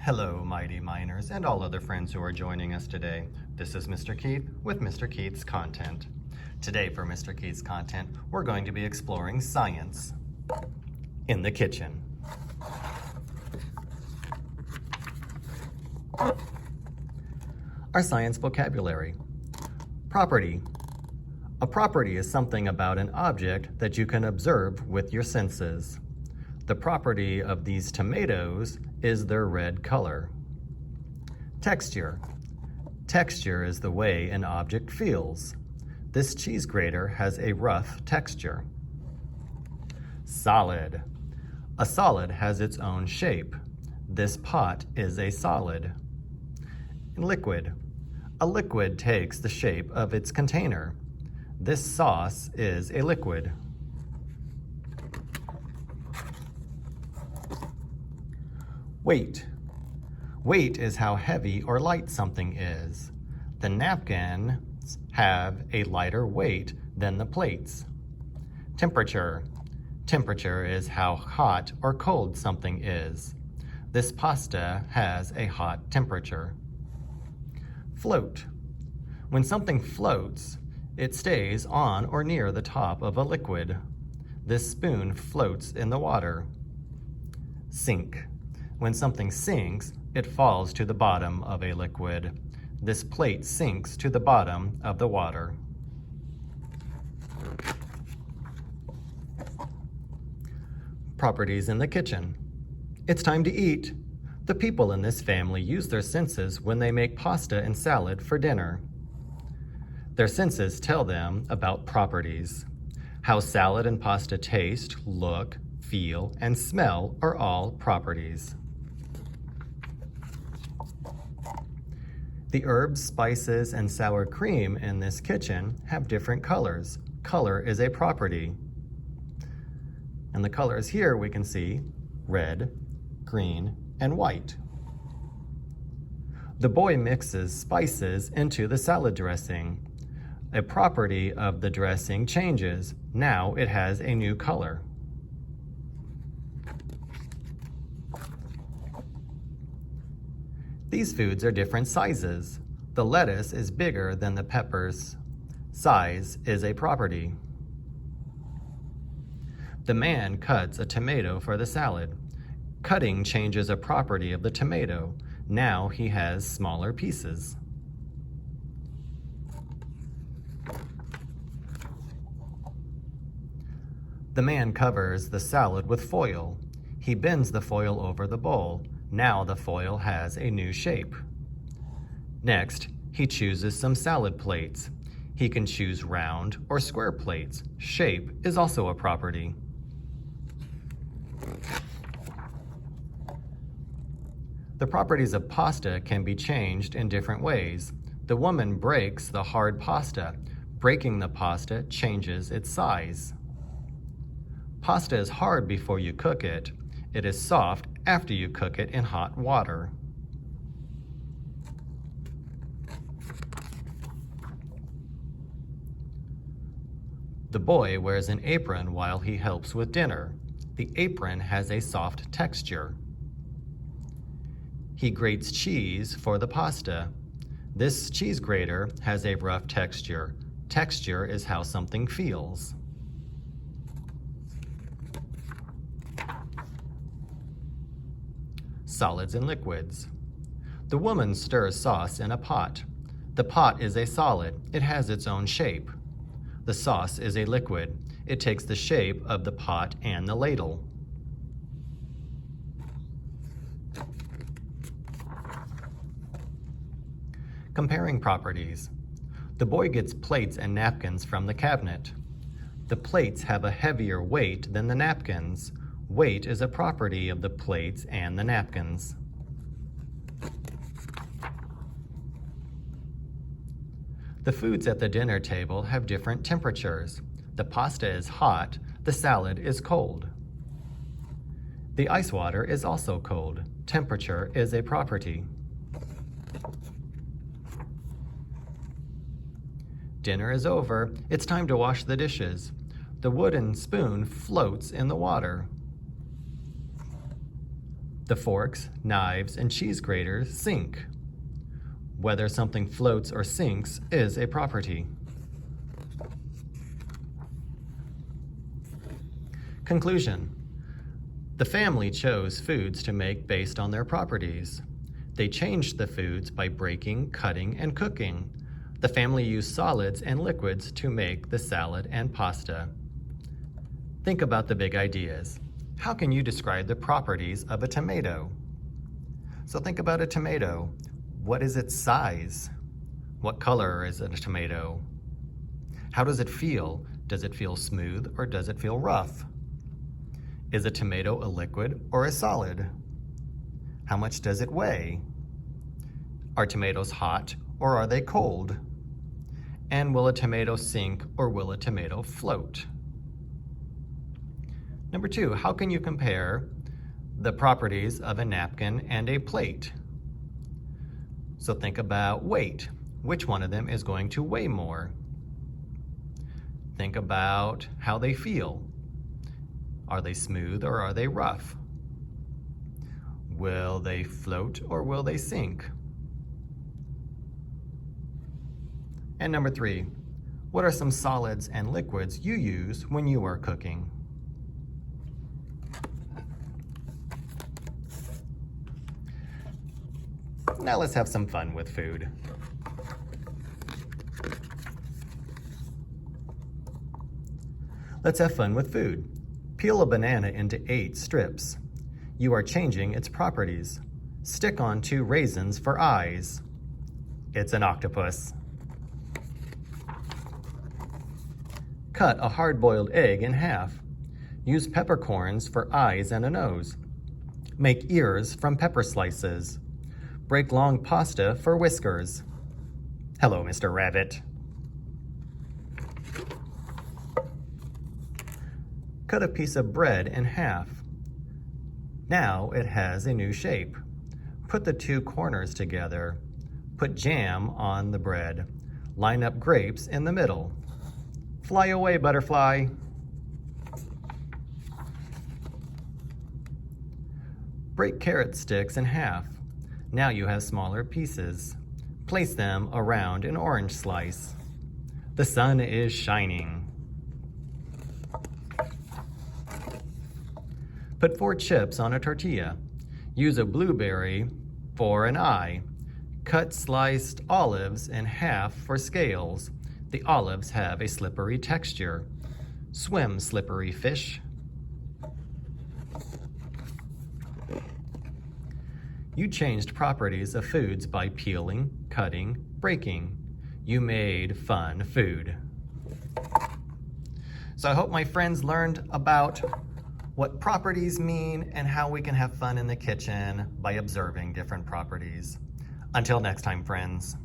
Hello, mighty miners, and all other friends who are joining us today. This is Mr. Keith with Mr. Keith's Content. Today for Mr. Keith's Content, we're going to be exploring science in the kitchen. Our science vocabulary. Property. A property is something about an object that you can observe with your senses. The property of these tomatoes is their red color. Texture. Texture is the way an object feels. This cheese grater has a rough texture. Solid. A solid has its own shape. This pot is a solid. Liquid. A liquid takes the shape of its container. This sauce is a liquid. Weight. Weight is how heavy or light something is. The napkins have a lighter weight than the plates. Temperature. Temperature is how hot or cold something is. This pasta has a hot temperature. Float. When something floats, it stays on or near the top of a liquid. This spoon floats in the water. Sink. When something sinks, it falls to the bottom of a liquid. This plate sinks to the bottom of the water. Properties in the kitchen. It's time to eat. The people in this family use their senses when they make pasta and salad for dinner. Their senses tell them about properties. How salad and pasta taste, look, feel, and smell are all properties. The herbs, spices, and sour cream in this kitchen have different colors. Color is a property. And the colors here we can see red, green, and white. The boy mixes spices into the salad dressing. A property of the dressing changes. Now it has a new color. These foods are different sizes. The lettuce is bigger than the peppers. Size is a property. The man cuts a tomato for the salad. Cutting changes a property of the tomato. Now he has smaller pieces. The man covers the salad with foil. He bends the foil over the bowl. Now the foil has a new shape. Next, he chooses some salad plates. He can choose round or square plates. Shape is also a property. The properties of pasta can be changed in different ways. The woman breaks the hard pasta. Breaking the pasta changes its size. Pasta is hard before you cook it. It is soft after you cook it in hot water. The boy wears an apron while he helps with dinner. The apron has a soft texture. He grates cheese for the pasta. This cheese grater has a rough texture. Texture is how something feels. Solids and liquids. The woman stirs sauce in a pot. The pot is a solid. It has its own shape. The sauce is a liquid. It takes the shape of the pot and the ladle. Comparing properties. The boy gets plates and napkins from the cabinet. The plates have a heavier weight than the napkins. Weight is a property of the plates and the napkins. The foods at the dinner table have different temperatures. The pasta is hot, the salad is cold. The ice water is also cold. Temperature is a property. Dinner is over. It's time to wash the dishes. The wooden spoon floats in the water. The forks, knives, and cheese graters sink. Whether something floats or sinks is a property. Conclusion. The family chose foods to make based on their properties. They changed the foods by breaking, cutting, and cooking. The family used solids and liquids to make the salad and pasta. Think about the big ideas. How can you describe the properties of a tomato? So think about a tomato. What is its size? What color is a tomato? How does it feel? Does it feel smooth or does it feel rough? Is a tomato a liquid or a solid? How much does it weigh? Are tomatoes hot or are they cold? And will a tomato sink or will a tomato float? Number 2, how can you compare the properties of a napkin and a plate? So think about weight. Which one of them is going to weigh more? Think about how they feel. Are they smooth or are they rough? Will they float or will they sink? And number 3, what are some solids and liquids you use when you are cooking? Now let's have some fun with food. Let's have fun with food. Peel a banana into 8 strips. You are changing its properties. Stick on 2 raisins for eyes. It's an octopus. Cut a hard-boiled egg in half. Use peppercorns for eyes and a nose. Make ears from pepper slices. Break long pasta for whiskers. Hello, Mr. Rabbit. Cut a piece of bread in half. Now it has a new shape. Put the 2 corners together. Put jam on the bread. Line up grapes in the middle. Fly away, butterfly. Break carrot sticks in half. Now you have smaller pieces. Place them around an orange slice. The sun is shining. Put 4 chips on a tortilla. Use a blueberry for an eye. Cut sliced olives in half for scales. The olives have a slippery texture. Swim, slippery fish. You changed properties of foods by peeling, cutting, breaking. You made fun food. So I hope my friends learned about what properties mean and how we can have fun in the kitchen by observing different properties. Until next time, friends.